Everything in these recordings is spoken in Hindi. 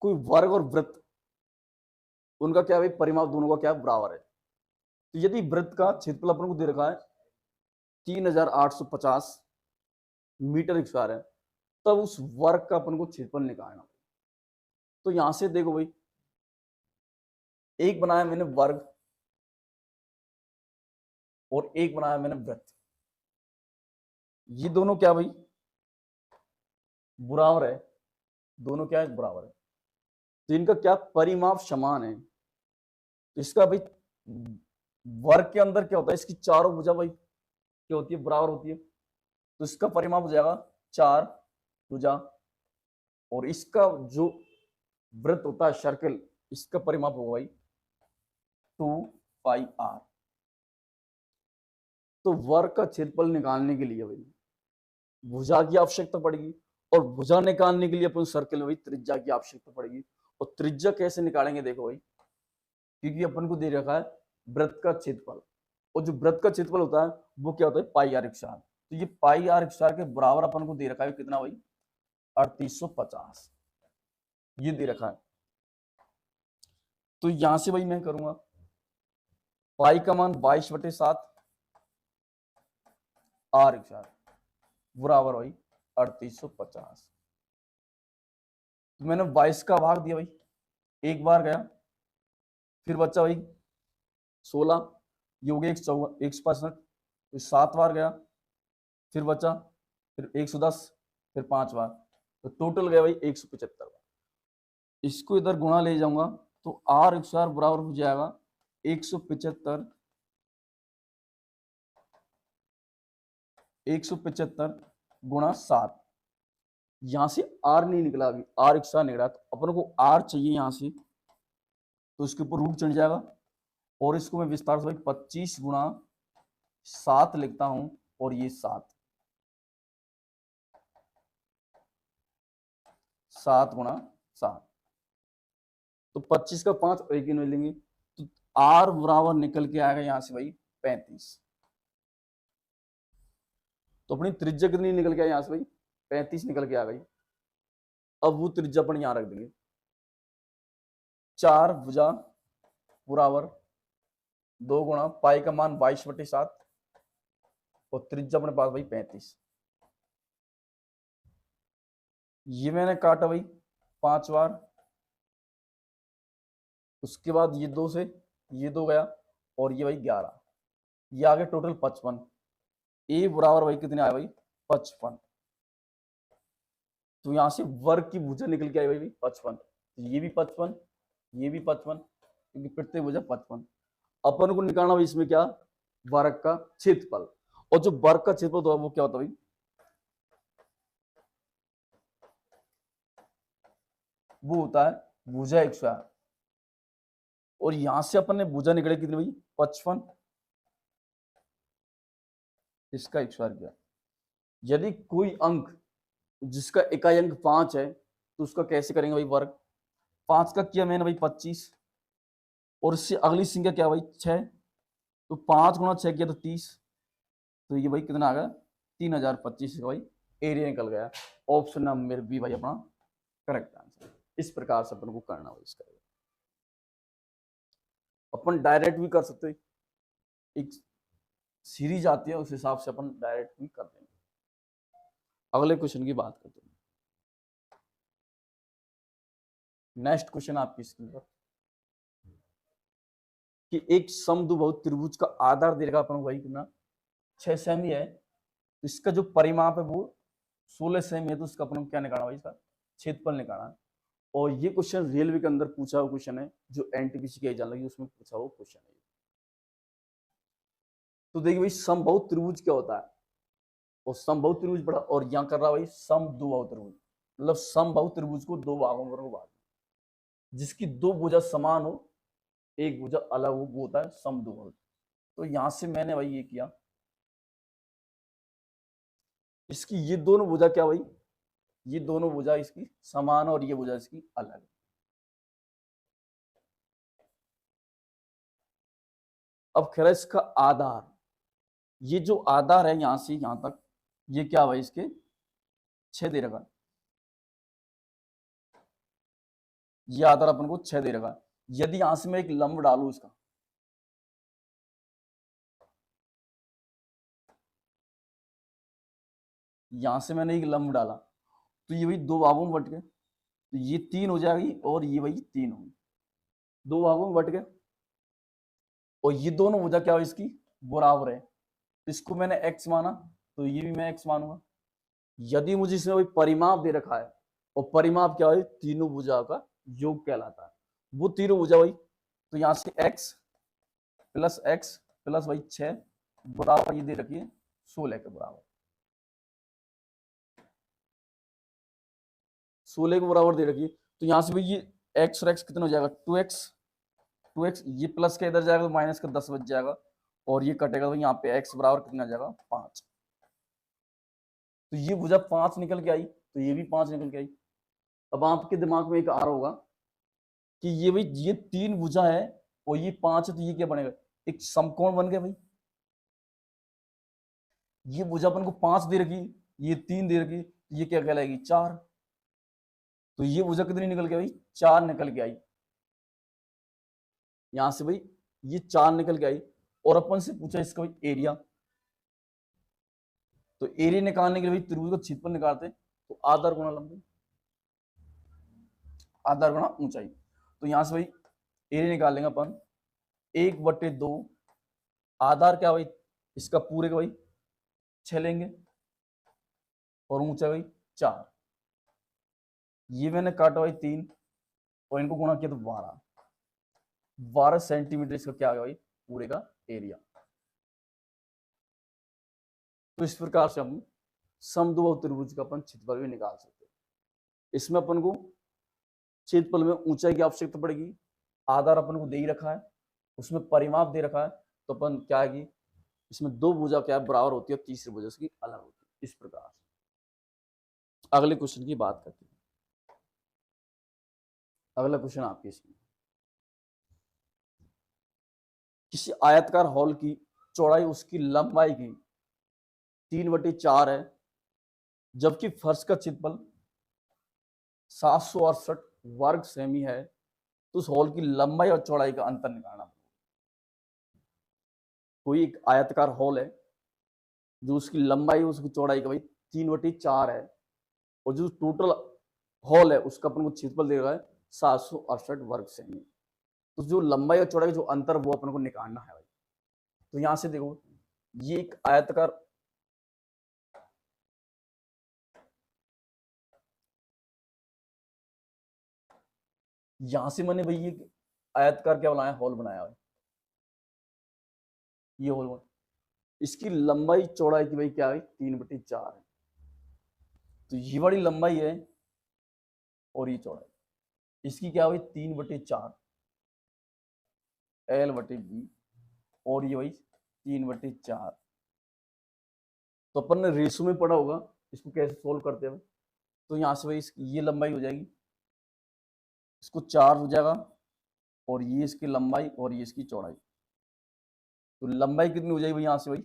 कोई वर्ग और वृत्त, उनका क्या है भाई, परिमाप दोनों का क्या है, बराबर है। तो यदि वृत्त का क्षेत्रफल अपन को दे रखा है 3850 मीटर स्क्वायर है, तब उस वर्ग का अपन को क्षेत्रफल निकालना। तो यहां से देखो भाई, एक बनाया मैंने वर्ग और एक बनाया मैंने वृत्त, ये दोनों क्या भाई बराबर है, दोनों क्या है बराबर है, तो इनका क्या परिमाप समान है। तो इसका भाई वर्ग के अंदर क्या होता है, इसकी चारों भुजा भाई क्या होती है, बराबर होती है, तो इसका परिमाप हो जाएगा 4 भुजा, और इसका जो वृत्त होता है सर्कल, इसका परिमाप होगा भाई 2πr। तो वर्ग का क्षेत्रफल निकालने के लिए भाई भुजा की आवश्यकता पड़ेगी, और भुजा निकालने के लिए अपन सर्कल में भाई त्रिज्या की आवश्यकता पड़ेगी। और त्रिज्या कैसे निकालेंगे देखो भाई, क्योंकि अपन को दे रखा है वृत्त का क्षेत्रफल, और जो वृत्त का क्षेत्रफल होता है वो क्या होता है पाई आर स्क्वायर। तो ये पाई आर स्क्वायर के बराबर अपन को दे रखा है कितना भाई 3850, ये दे रखा है। तो यहां से भाई मैं करूंगा पाई का मान 22/7 आर स्क्वायर बराबर भाई 3850। तो मैंने 22 का भाग दिया भाई, एक बार गया, फिर बच्चा भाई 16, ये हो गया 165, फिर 7 बार गया, फिर बचा, फिर 110, फिर 5 बार, तो टोटल गया भाई 175 बार। इसको इधर गुणा ले जाऊंगा तो आर स्क्वायर बराबर हो जाएगा 175 गुणा 7। यहां से आर नहीं निकला, अभी आर स्क्वायर निकला, तो अपन को आर चाहिए यहां से, तो इसके ऊपर रूट चढ़ जाएगा, और इसको मैं विस्तार से भाई 25 गुणा 7 लिखता हूं, और ये 7 गुणा 7, तो 25 का 5 और एक ही लेंगे, तो आर बराबर निकल के आएगा यहां से भाई 35। तो अपनी त्रिज्या कितनी निकल के आया यहां से भाई 35 निकल के आ गई। अब वो त्रिज्या अपन यहां रख देंगे, 4 भुजा बराबर 2 गुणा पाई का मान 22/7, और त्रिज्या अपने पास भाई 35। ये मैंने काटा भाई 5 बार, उसके बाद ये 2 से ये 2 गया, और ये भाई 11, ये आ गया टोटल 55। ए बराबर भाई कितने आए भाई 55। तो यहां से वर्ग की भुजा निकल के आई भाई 55, तो ये भी 55, ये भी 55, क्योंकि प्रत्येक भुजा 55। अपन को निकालना भाई इसमें क्या, वर्ग का क्षेत्रफल, और जो वर्ग का क्षेत्रफल होता है वो क्या होता है भाई, वो होता है भुजा स्क्वायर, और यहां से अपन ने भुजा निकले कितनी भाई 55, इसका स्क्वायर किया। यदि कोई अंक जिसका इकाई अंक 5 है, तो उसका कैसे करेंगे भाई वर्ग, 5 का किया मैंने भाई 25, और इससे अगली संख्या क्या भाई 6, तो 5 गुणा 6 किया तो 30, तो ये भाई कितना आ गया 3025 का भाई एरिया निकल गया। ऑप्शन नंबर बी भाई अपना करेक्ट आंसर। इस प्रकार से अपन को करना हो इसका, अपन डायरेक्ट भी कर सकते, एक सीरीज आती है उस हिसाब से अपन डायरेक्ट भी कर देंगे। अगले क्वेश्चन की बात करते हैं। नेक्स्ट क्वेश्चन आपकी स्क्रीन पर, कि एक समद्विबाहु त्रिभुज का आधार दे रखा अपन वही कितना 6 सेमी है, तो इसका जो परिमाप है वो 16 सेमी है, तो उसका अपन क्या निकालना भाई, इसका क्षेत्रफल निकालना है। और ये क्वेश्चन रेलवे के अंदर पूछा हुआ क्वेश्चन है, जो एनटीपीसी की एग्जाम लगी उसमें पूछा हुआ क्वेश्चन है। तो देखिए भाई समबाहु त्रिभुज क्या होता है, और समबाहु त्रिभुज बड़ा, और यहाँ कर रहा भाई समद्विबाहु त्रिभुज, मतलब समबाहु त्रिभुज को दो भागों में बांट, जिसकी दो भुजा समान हो, एक भुजा अलग हो, वो होता है समद्विबाहु। तो यहां से मैंने भाई ये किया, इसकी ये दोनों भुजा क्या भाई, ये दोनों भुजा इसकी समान और ये भुजा इसकी अलग। अब खैर इसका आधार, ये जो आधार है यहां से यहां तक, ये क्या भाई इसके 6 दे रखा, ये आधार अपन को 6 दे रखा है। यदि यहां से मैं एक लंब डालू इसका, यहां से मैंने एक लंब डाला तो ये वही दो भागों में बट गए, तो ये 3 हो जाएगी और ये वही 3 होगी, दो भागों में बट गए। और ये दोनों भुजा क्या हो इसकी बराबर है, इसको मैंने x माना तो ये भी मैं x मानूंगा। यदि मुझे इसमें वही परिमाप दे रखा है, और परिमाप क्या है, तीनों भुजा का योग कहलाता है, वो तीनों भुजा वही, तो यहां से x प्लस वही 6 बराबर ये दे रखी है 16 के बराबर, 16 के बराबर दे रखी है। तो यहां से भाई ये x और x कितना हो जाएगा 2x, ये प्लस का इधर जाएगा तो माइनस का 10 बच जाएगा, और ये कटेगा तो यहाँ पे x बराबर कितना आ जाएगा 5। तो ये भुजा 5 निकल के आई, तो ये भी 5 निकल के आई। अब आपके दिमाग में एक आ रहा होगा कि ये भाई ये 3 भुजा है और ये 5 है, तो ये क्या बनेगा, एक समकोण बन गया भाई। ये भुजा अपन को 5 दे रखी, ये 3 दे रखी, ये क्या कहलाएगी 4। तो ये भुजा कितनी निकल के भाई 4 निकल के आई, यहां से भाई ये 4 निकल के आई। और अपन से पूछा इसका भाई एरिया, तो एरिया निकालने के लिए भाई त्रिभुज का क्षेत्रफल निकालते हैं, तो आधार गुणा लंबाई, आधार गुणा ऊंचाई। तो यहां से भाई एरिया निकाल लेंगे अपन 1/2, आधार क्या भाई इसका पूरे का भाई 6 लेंगे और ऊंचाई भाई 4, ये मैंने काटा भाई 3 और इनको गुणा किया तो 12 सेंटीमीटर इसका क्या आ गया भाई पूरे का एरिया। तो इस प्रकार से हम समद्विबाहु त्रिभुज का अपन क्षेत्रफल भी निकाल सकते हैं। इसमें अपन को क्षेत्रफल में ऊंचाई की आवश्यकता पड़ेगी, आधार अपन को दे ही रखा है, उसमें परिमाप दे रखा है, तो अपन क्या है कि इसमें दो भुजा क्या है बराबर होती है, तीसरी भुजा की अलग होती है। इस प्रकार से अगले क्वेश्चन की बात करते हैं। अगला क्वेश्चन आपके इसमें, किसी आयतकार हॉल की चौड़ाई उसकी लंबाई की 3/4 है, जबकि फर्श का क्षेत्रफल 768 वर्ग सेमी है, तो उस हॉल की लंबाई और चौड़ाई का अंतर निकालना। कोई एक आयतकार हॉल है जो उसकी लंबाई उसकी चौड़ाई का भाई 3/4 है, और जो टोटल हॉल है उसका अपन को क्षेत्रफल दे रहा है 768 वर्ग सेमी, तो जो लंबाई और चौड़ाई जो अंतर वो अपन को निकालना है भाई। तो यहां से देखो ये एक आयतकार, यहां से मैंने भाई ये आयतकार क्या बनाया हॉल बनाया है, ये हॉल, इसकी लंबाई चौड़ाई की भाई क्या है 3/4 है, तो ये बड़ी लंबाई है और ये चौड़ाई, इसकी क्या हुई 3/4 L/B, और ये भाई 3/4। तो अपन ने रेशो में पढ़ा होगा इसको कैसे सोल्व करते हैं। तो यहां से भाई ये लंबाई हो जाएगी, इसको 4 हो जाएगा, और ये इसकी लंबाई और ये इसकी चौड़ाई, तो लंबाई कितनी हो जाएगी भाई यहां से भाई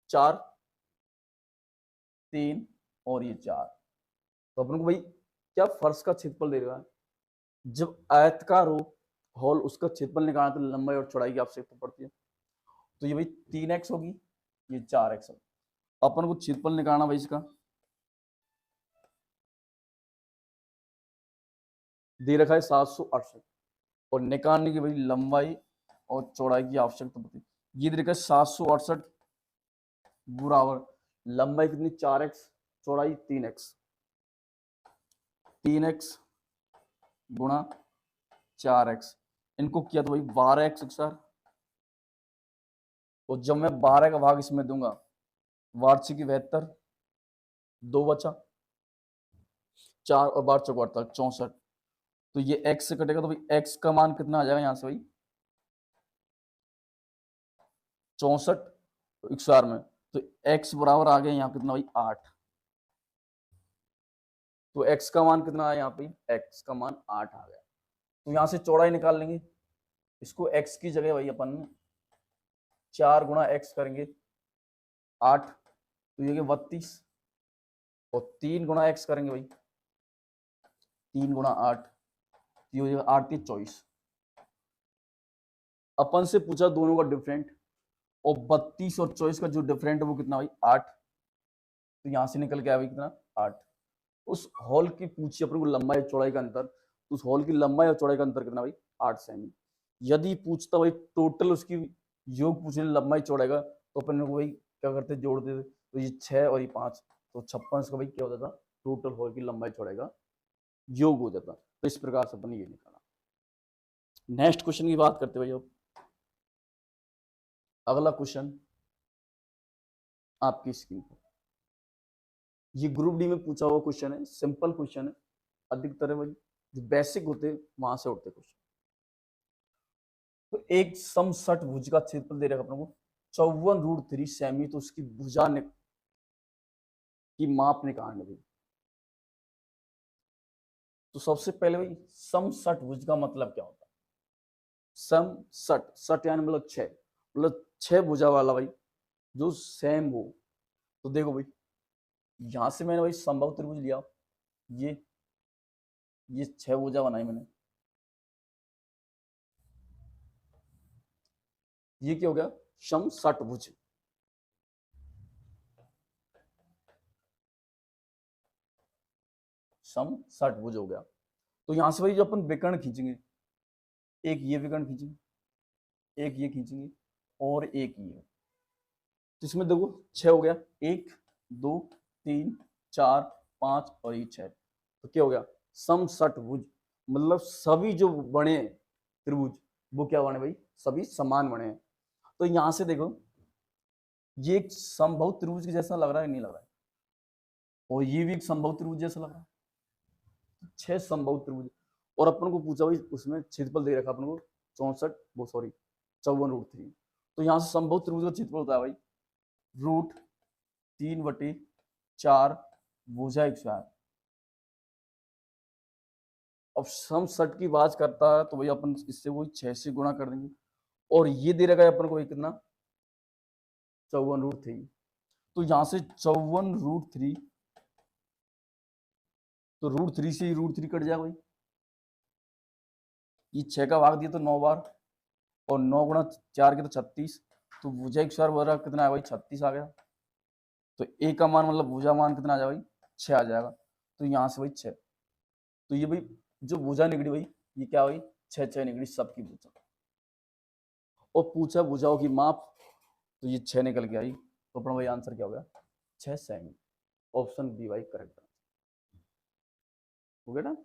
4, 3 और ये 4। तो अपन को भाई क्या फर्श का क्षेत्रफल दे रहा है, जब आयतकार हो हॉल उसका क्षेत्रफल निकालना तो लंबाई और चौड़ाई की आवश्यकता पड़ती है। तो ये भाई 3x होगी, ये 4x होगी। अपन को क्षेत्रफल निकालना भाई इसका दे रखा है 768, और निकालने की भाई लंबाई और चौड़ाई की आवश्यकता पड़ती है। ये दे रखा है 768 बराबर लंबाई कितनी 4x, चौड़ाई 3x गुणा 4x, इनको किया तो भाई 12x सर, और जब मैं 12 का भाग इसमें दूंगा वार्षिक 72, 2 बचा 4 और 12 चौक 64, तो ये x से कटेगा तो भाई x का मान कितना आ जाएगा यहां से भाई 64 100 में, तो x बराबर आ गया यहाँ कितना भाई 8, तो x का मान कितना आया यहाँ पे x का मान 8 आ गया। तो यहां से चौड़ाई निकाल लेंगे, इसको x की जगह भाई अपन 4 गुणा x करेंगे 8, तो ये 32, और 3 गुणा x करेंगे भाई 3 गुणा 8, ये हो जाएगा 8 3 24। अपन से पूछा दोनों का डिफरेंट, और 32 और 24 का जो डिफरेंट है वो कितना भाई 8। तो यहां से निकल के आया भाई कितना 8। उस हॉल की पूछी अपन को लंबाई चौड़ाई का अंतर, तो उस हॉल की लंबाई और चौड़ाई का अंतर कितना भाई 8 सेमी। यदि पूछता भाई टोटल उसकी योग पूछे लंबाई चौड़ाई का, तो अपन को भाई क्या करते जोड़ देते, तो ये 6 और ये 5, तो 56 का भाई क्या हो जाता टोटल हॉल की लंबाई चौड़ाई का योग हो जाता। तो इस प्रकार से अपन ने ये निकाला। नेक्स्ट क्वेश्चन की बात करते भाई अब। अगला क्वेश्चन आपकी स्क्रीन पर, ये ग्रुप डी में पूछा हुआ क्वेश्चन है, सिंपल क्वेश्चन है, अधिकतर भाई जो बेसिक होते हैं वहां से उठते क्वेश्चन। तो एक समसठ भुज का क्षेत्रफल दे रखा अपने को 54√3 सेमी, तो उसकी भुजा की माप निकालने भाई। तो सबसे पहले भाई समसठ भुज का मतलब क्या होता है? समसठ, सठ यानी मतलब 6, मतलब 6 भुजा वाला भाई जो सेम हो। तो देखो भाई यहां से मैंने भाई समबाहु त्रिभुज लिया, ये 6 भुजा बनाई मैंने, ये क्या हो गया समसठ भुज। समसठ भुज हो गया। तो यहां से भाई जो अपन विकर्ण खींचेंगे, एक ये विकर्ण खींचेंगे, एक ये खींचेंगे, और एक ये। तो इसमें देखो 6 हो गया, 1 2 3 4 5 और ये 6। तो क्या हो गया समसठ भुज, मतलब सभी जो बने त्रिभुज वो क्या बने भाई सभी समान बने हैं। तो यहां से देखो ये एक समबाहु त्रिभुज के जैसा लग रहा है, नहीं लग रहा है, और ये भी एक समबाहु त्रिभुज जैसा लग रहा है। 6 समबाहु त्रिभुज, और अपन को पूछा भाई उसमें क्षेत्रफल दे रखा अपन को 64, वो सॉरी 54√3। तो यहाँ से समबाहु त्रिभुज का क्षेत्रफल होता है भाई √3/4 भुजा एक स्क्वायर। अब समसठ की बात करता है तो भाई अपन इससे वो 6 से गुणा कर देंगे, और ये दे रखा है अपन को कितना 54√3। तो यहाँ से 54√3, तो √3 से √3 कट जाएगा भाई, ये 6 का भाग दिया तो 9 बार, और 9 गुणा 4 के तो 36। तो भुजा एक स्क्वायर बराबर कितना आया भाई 36 आ गया। तो ए का मान मतलब भुजा मान कितना आ जाएगा भाई 6 आ जाएगा। तो यहाँ से भाई 6, तो ये भाई जो भुजा निकली भाई ये क्या भाई 6 6 निकली सबकी भुजा। और पूछा भुजाओं की माप, तो ये 6 निकल के आई। तो अपना भाई आंसर क्या हो गया 6 सेमी। ऑप्शन बी भाई करेक्ट हो गया ना।